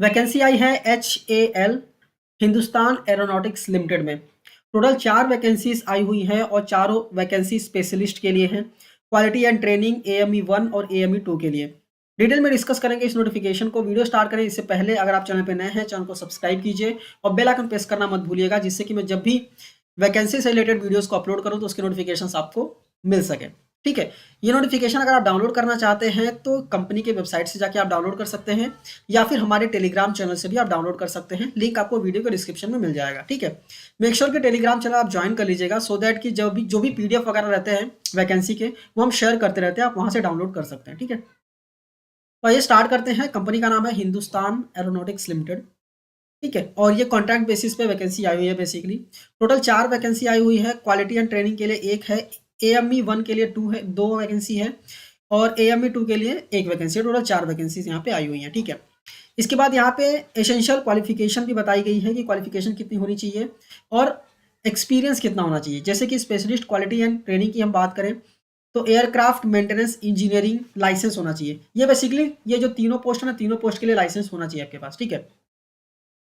Vacancy आई है HAL Hindustan aeronautics limited में। Total 4 vacancies आई हुई हैं और चारों वैकेंसी स्पेशलिस्ट के लिए हैं। क्वालिटी एंड ट्रेनिंग AME 1 और AME 2 के लिए। डिटेल में डिस्कस करेंगे इस नोटिफिकेशन को। वीडियो स्टार्ट करें इससे पहले अगर आप चैनल पर नए हैं, चैनल को सब्सक्राइब कीजिए और बेल आइकन प्रेस करना मत भूलिएगा, जिससे कि मैं जब भी वैकेंसी से रिलेटेड वीडियोस को अपलोड करूं तो उसके नोटिफिकेशंस आपको मिल सके। ठीक है, ये नोटिफिकेशन अगर आप डाउनलोड करना चाहते हैं तो कंपनी के वेबसाइट से जाके आप डाउनलोड कर सकते हैं या फिर हमारे टेलीग्राम चैनल से भी आप डाउनलोड कर सकते हैं। लिंक आपको वीडियो के डिस्क्रिप्शन में मिल जाएगा। ठीक है, मेक श्योर कि टेलीग्राम चैनल आप ज्वाइन कर लीजिएगा, सो दैट कि जो भी PDF वगैरह रहते हैं वैकेंसी के, वो हम शेयर करते रहते हैं, आप वहां से डाउनलोड कर सकते हैं। ठीक है, तो ये स्टार्ट करते हैं। कंपनी का नाम है हिंदुस्तान एरोनॉटिक्स लिमिटेड। ठीक है, और ये कॉन्ट्रैक्ट बेसिस पे वैकेंसी आई हुई है। बेसिकली टोटल 4 वैकेंसी आई हुई है। क्वालिटी एंड ट्रेनिंग के लिए 1 है, AME 1 के लिए 2 है, 2 वैकेंसी है और AME 2 के लिए 1 वैकेंसी है। टोटल 4 वैकेंसीज यहाँ पे आई हुई हैं। ठीक है, इसके बाद यहाँ पे एसेंशियल क्वालिफिकेशन भी बताई गई है कि क्वालिफिकेशन कितनी होनी चाहिए और एक्सपीरियंस कितना होना चाहिए। जैसे कि स्पेशलिस्ट क्वालिटी एंड ट्रेनिंग की हम बात करें तो एयरक्राफ्ट मेंटेनेंस इंजीनियरिंग लाइसेंस होना चाहिए। ये बेसिकली ये जो तीनों पोस्ट है ना, तीनों पोस्ट के लिए लाइसेंस होना चाहिए आपके पास। ठीक है,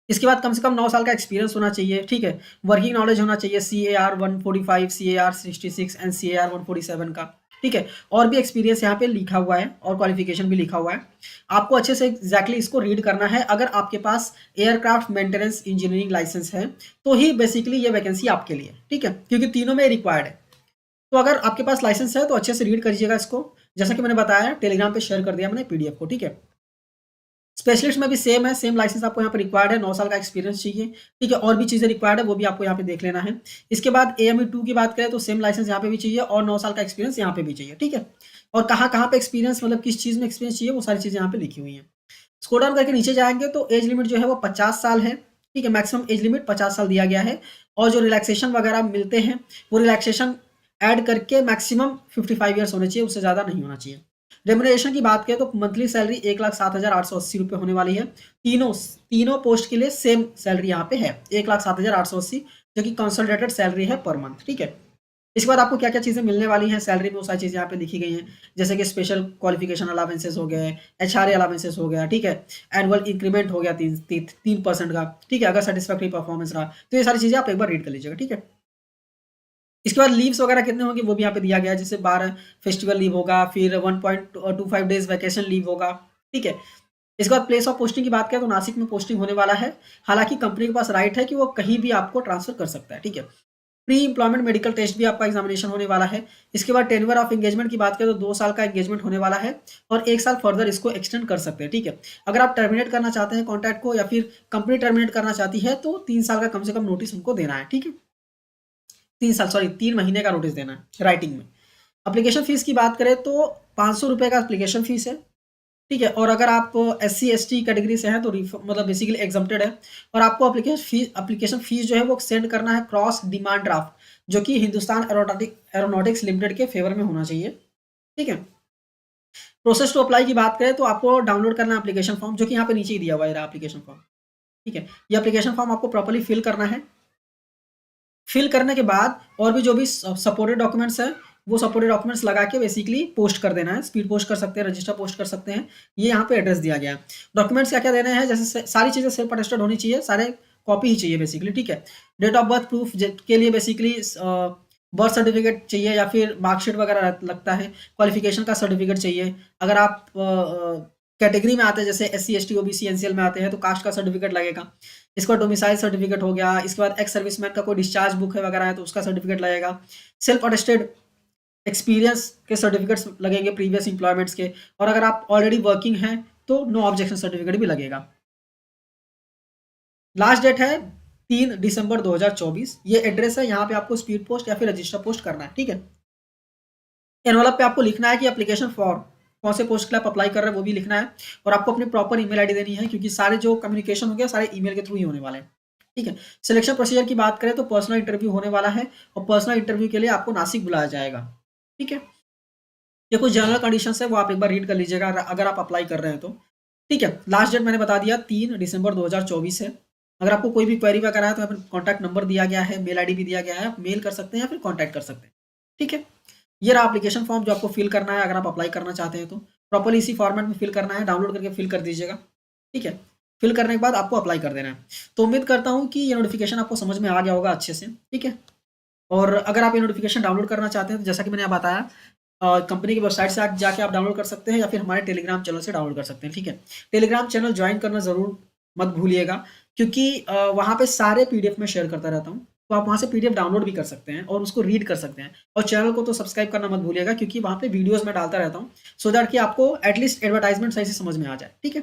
इसके बाद कम से कम 9 साल का एक्सपीरियंस होना चाहिए। ठीक है, वर्किंग नॉलेज होना चाहिए CAR 145, CAR 66 एंड CAR 147 का। ठीक है, और भी एक्सपीरियंस यहाँ पे लिखा हुआ है और क्वालिफिकेशन भी लिखा हुआ है। आपको अच्छे से एग्जैक्टली इसको रीड करना है। अगर आपके पास एयरक्राफ्ट मेंटेनेंस इंजीनियरिंग लाइसेंस है तो ही बेसिकली ये वैकेंसी आपके लिए। ठीक है, क्योंकि तीनों में रिक्वायर्ड है। तो अगर आपके पास लाइसेंस है तो अच्छे से रीड करिएगा इसको। जैसा कि मैंने बताया, टेलीग्राम पे शेयर कर दिया मैंने PDF को। ठीक है, स्पेशलिस्ट में भी सेम है, सेम लाइसेंस आपको यहाँ पे रिक्वायर्ड है। 9 साल का एक्सपीरियंस चाहिए। ठीक है, और भी चीज़ें रिक्वायर्ड है, वो भी आपको यहाँ पे देख लेना है। इसके बाद AME 2 की बात करें तो सेम लाइसेंस यहाँ पे भी चाहिए और 9 साल का एक्सपीरियंस यहाँ पे भी चाहिए। ठीक है, और कहाँ कहाँ पे एक्सपीरियंस, मतलब किस चीज़ में एक्सपीरियंस चाहिए, वो सारी चीज़ें यहाँ पे लिखी हुई हैं। स्क्रॉल डाउन करके नीचे जाएंगे तो एज लिमिट जो है वो 50 साल है। ठीक है, मैक्सिमम एज लिमिट 50 साल दिया गया है और जो रिलैक्सेशन वगैरह मिलते हैं वो रिलैक्सेशन ऐड करके मैक्सिमम 55 ईयर्स होने चाहिए, उससे ज़्यादा नहीं होना चाहिए। रेमुनरेशन की बात करें तो मंथली सैलरी 1,07,880 रुपये होने वाली है। तीनों तीनों पोस्ट के लिए सेम सैलरी यहाँ पे है, 1,07,880, जो कि कंसोलिडेटेड सैलरी है पर मंथ। ठीक है, इसके बाद आपको क्या क्या चीज़ें मिलने वाली हैं सैलरी में, वो सारी चीज़ें यहाँ पे लिखी गई हैं। जैसे कि स्पेशल क्वालिफिकेशन अलावेंसेस हो गए, HRA अलावेंसेस हो गया। ठीक है, एनुअल इंक्रीमेंट हो गया 3% का। ठीक है, अगर सेटिस्फैक्ट्री परफॉर्मेंस रहा तो ये सारी चीज़ें आप एक बार रीड कर लीजिएगा। ठीक है, इसके बाद लीव्स वगैरह कितने होंगे वो भी यहाँ पे दिया गया है। जैसे 12 फेस्टिवल लीव होगा, फिर 1.25 डेज वैकेशन लीव होगा। ठीक है, इसके बाद प्लेस ऑफ पोस्टिंग की बात करें तो नासिक में पोस्टिंग होने वाला है। हालांकि कंपनी के पास राइट है कि वो कहीं भी आपको ट्रांसफर कर सकता है। ठीक है, प्री इंप्लॉयमेंट मेडिकल टेस्ट भी आपका एग्जामिनेशन होने वाला है। इसके बाद टेन्योर ऑफ एंगेजमेंट की बात करें तो 2 साल का एंगेजमेंट होने वाला है और 1 साल फर्दर इसको एक्सटेंड कर सकते हैं। ठीक है, अगर आप टर्मिनेट करना चाहते हैं कॉन्ट्रैक्ट को या फिर कंपनी टर्मिनेट करना चाहती है तो 3 साल का कम से कम नोटिस उनको देना है। ठीक है, 3 महीने का नोटिस देना है राइटिंग में। एप्लीकेशन फीस की बात करें तो 500 रुपये का एप्लीकेशन फीस है। ठीक है, और अगर आप SC ST कैटेगरी से हैं तो मतलब बेसिकली एग्जम्प्टेड है। और आपको एप्लीकेशन फीस जो है वो सेंड करना है क्रॉस डिमांड ड्राफ्ट, जो कि हिंदुस्तान एरोनॉटिक्स लिमिटेड के फेवर में होना चाहिए। ठीक है, प्रोसेस टू अप्लाई की बात करें तो आपको डाउनलोड करना है एप्लीकेशन फॉर्म, जो कि यहाँ पे नीचे ही दिया हुआ है एप्लीकेशन फॉर्म। ठीक है, ये एप्लीकेशन फॉर्म आपको प्रॉपर्ली फिल करना है। फिल करने के बाद और भी जो भी सपोर्टेड डॉक्यूमेंट्स हैं वो सपोर्टेड डॉक्यूमेंट्स लगा के बेसिकली पोस्ट कर देना है। स्पीड पोस्ट कर सकते हैं, रजिस्टर पोस्ट कर सकते हैं। ये यहाँ पे एड्रेस दिया गया है। डॉक्यूमेंट्स क्या क्या देने हैं, जैसे सारी चीज़ें सेल्फ अटेस्टेड होनी चाहिए, सारे कॉपी ही चाहिए बेसिकली। ठीक है, डेट ऑफ बर्थ प्रूफ के लिए बेसिकली बर्थ सर्टिफिकेट चाहिए या फिर मार्कशीट वगैरह लगता है। क्वालिफिकेशन का सर्टिफिकेट चाहिए। अगर आप कैटेगरी में आते हैं जैसे SC ST OBC NCL में आते हैं तो कास्ट का सर्टिफिकेट लगेगा। इसके बाद डोमिसाइल सर्टिफिकेट हो गया। इसके बाद एक्स सर्विसमैन का कोई डिस्चार्ज बुक है वगैरह है तो उसका सर्टिफिकेट लगेगा। सेल्फ अटेस्टेड एक्सपीरियंस के सर्टिफिकेट्स लगेंगे प्रीवियस इंप्लॉयमेंट्स के। और अगर आप ऑलरेडी वर्किंग हैं तो नो ऑब्जेक्शन सर्टिफिकेट भी लगेगा। लास्ट डेट है 3 दिसंबर 2024। ये एड्रेस है, यहाँ पे आपको स्पीड पोस्ट या फिर रजिस्टर पोस्ट करना है। ठीक है, एनवलप पे आपको लिखना है कि एप्लीकेशन फॉर्म कौन से पोस्ट के लिए आप अप्लाई कर रहे हैं वो भी लिखना है। और आपको अपनी प्रॉपर ईमेल आईडी देनी है, क्योंकि सारे जो कम्युनिकेशन हो गया सारे ईमेल के थ्रू ही होने वाले हैं। ठीक है, सिलेक्शन प्रोसीजर की बात करें तो पर्सनल इंटरव्यू होने वाला है और पर्सनल इंटरव्यू के लिए आपको नासिक बुलाया जाएगा। ठीक है, ये कुछ जनरल कंडीशंस है वो आप एक बार रीड कर लीजिएगा अगर आप अप्लाई कर रहे हैं तो। ठीक है, लास्ट डेट मैंने बता दिया 3 दिसंबर 2024 है। अगर आपको कोई भी क्वेरी वगैरह है तो यहाँ पर कॉन्टैक्ट नंबर दिया गया है, मेल आईडी भी दिया गया है, आप मेल कर सकते हैं या फिर कॉन्टैक्ट कर सकते हैं। ठीक है, ये रहा एप्लीकेशन फॉर्म जो आपको फिल करना है अगर आप अप्लाई करना चाहते हैं तो। प्रॉपर्ली इसी फॉर्मेट में फिल करना है, डाउनलोड करके फिल कर दीजिएगा। ठीक है, फिल करने के बाद आपको अप्लाई कर देना है। तो उम्मीद करता हूँ कि ये नोटिफिकेशन आपको समझ में आ गया होगा अच्छे से, ठीक है। और अगर आप ये नोटिफिकेशन डाउनलोड करना चाहते हैं तो जैसा कि मैंने बताया, कंपनी की वेबसाइट से जाके आप डाउनलोड कर सकते हैं या फिर हमारे टेलीग्राम चैनल से डाउनलोड कर सकते हैं, ठीक है। टेलीग्राम चैनल ज्वाइन करना ज़रूर मत भूलिएगा, क्योंकि वहाँ पे सारे पीडीएफ में शेयर करता रहता हूँ। तो आप वहाँ से पीडीएफ डाउनलोड भी कर सकते हैं और उसको रीड कर सकते हैं। और चैनल को तो सब्सक्राइब करना मत भूलिएगा, क्योंकि वहाँ पे वीडियोज़ मैं डालता रहता हूँ, सो दैट कि आपको एटलीस्ट एडवर्टाइजमेंट सही से समझ में आ जाए, ठीक है।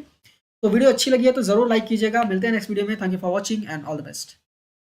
तो वीडियो अच्छी लगी है तो ज़रूर लाइक कीजिएगा। मिलते हैं नेक्स्ट वीडियो में। Thank you for watching and all the best.